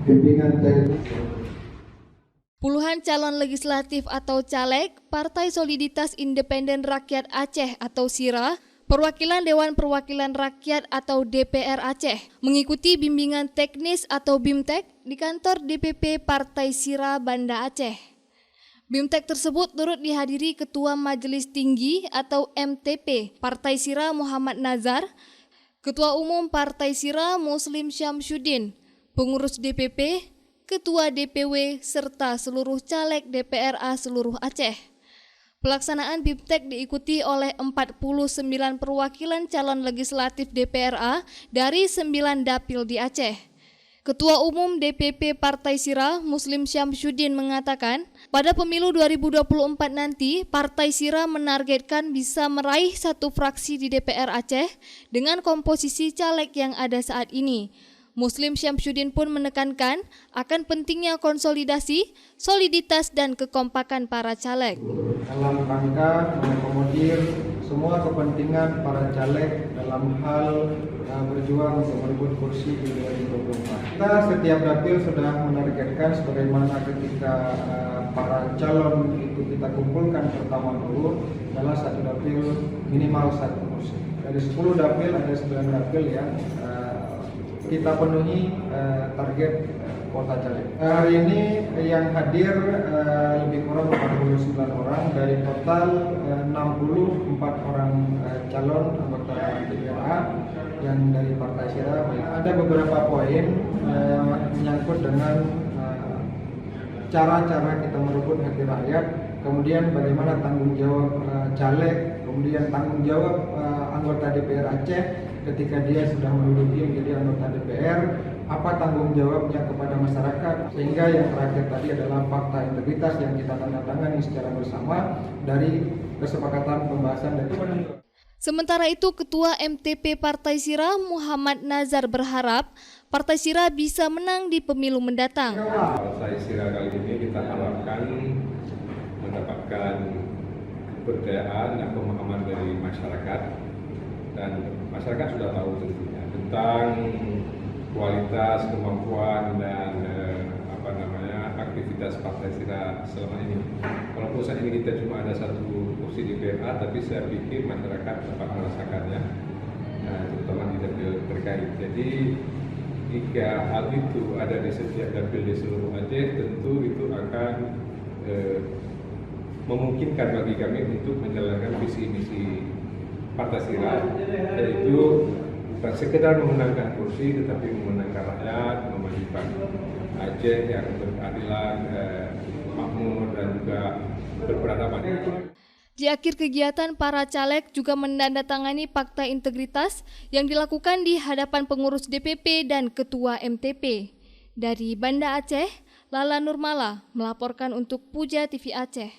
bimbingan teknis. Puluhan calon legislatif atau caleg Partai Soliditas Independen Rakyat Aceh atau SIRA, perwakilan Dewan Perwakilan Rakyat atau DPR Aceh, mengikuti bimbingan teknis atau BIMTEK di kantor DPP Partai SIRA Banda Aceh. BIMTEK tersebut turut dihadiri Ketua Majelis Tinggi atau MTP Partai SIRA Muhammad Nazar, Ketua Umum Partai SIRA Muslim Syamsuddin, pengurus DPP, Ketua DPW, serta seluruh caleg DPRA seluruh Aceh. Pelaksanaan BIMTEK diikuti oleh 49 perwakilan calon legislatif DPRA dari 9 dapil di Aceh. Ketua Umum DPP Partai SIRA Muslim Syamsuddin mengatakan, pada pemilu 2024 nanti, Partai SIRA menargetkan bisa meraih satu fraksi di DPR Aceh dengan komposisi caleg yang ada saat ini. Muslim Syamsuddin pun menekankan akan pentingnya konsolidasi, soliditas, dan kekompakan para caleg. Dalam rangka mengakomodir semua kepentingan para caleg dalam hal berjuang untuk merebut kursi di 2024. Kita setiap dapil sudah menargetkan sebagaimana ketika para calon itu kita kumpulkan pertama dulu adalah satu dapil minimal satu kursi. Dari 10 dapil ada 9 dapil yang kita penuhi target kuota caleg. Hari ini yang hadir lebih kurang 49 orang dari total 64 orang calon anggota DPRA yang dari Partai SIRA. Ada beberapa poin menyangkut dengan cara-cara kita merebut hati rakyat, kemudian bagaimana tanggung jawab caleg, kemudian tanggung jawab anggota DPR Aceh ketika dia sudah menduduki menjadi anggota DPR, apa tanggung jawabnya kepada masyarakat, sehingga yang terakhir tadi adalah fakta integritas yang kita tandatangani secara bersama dari kesepakatan pembahasan dari. Sementara itu, Ketua MTP Partai SIRA Muhammad Nazar berharap Partai SIRA bisa menang di pemilu mendatang. Partai SIRA kali ini kita harapkan mendapatkan kepercayaan dan pemahaman dari masyarakat, dan masyarakat sudah tahu tentunya tentang kualitas, kemampuan, dan aktivitas Partai SIRA selama ini. Walaupun saat ini kita cuma ada satu kursi di DPRA, tapi saya pikir masyarakat dapat merasakannya, terutama di dapil terkait. Jadi jika hal itu ada di setiap dapil di seluruh Aceh, tentu itu akan memungkinkan bagi kami untuk menjalankan visi misi Partai SIRA, yaitu bukan sekedar memenangkan kursi, tetapi memenangkan rakyat, memajukan Aceh yang berkeadilan, makmur, dan juga berperadaban. Di akhir kegiatan, para caleg juga menandatangani fakta integritas yang dilakukan di hadapan pengurus DPP dan Ketua MTP. Dari Banda Aceh, Lala Nurmala melaporkan untuk Puja TV Aceh.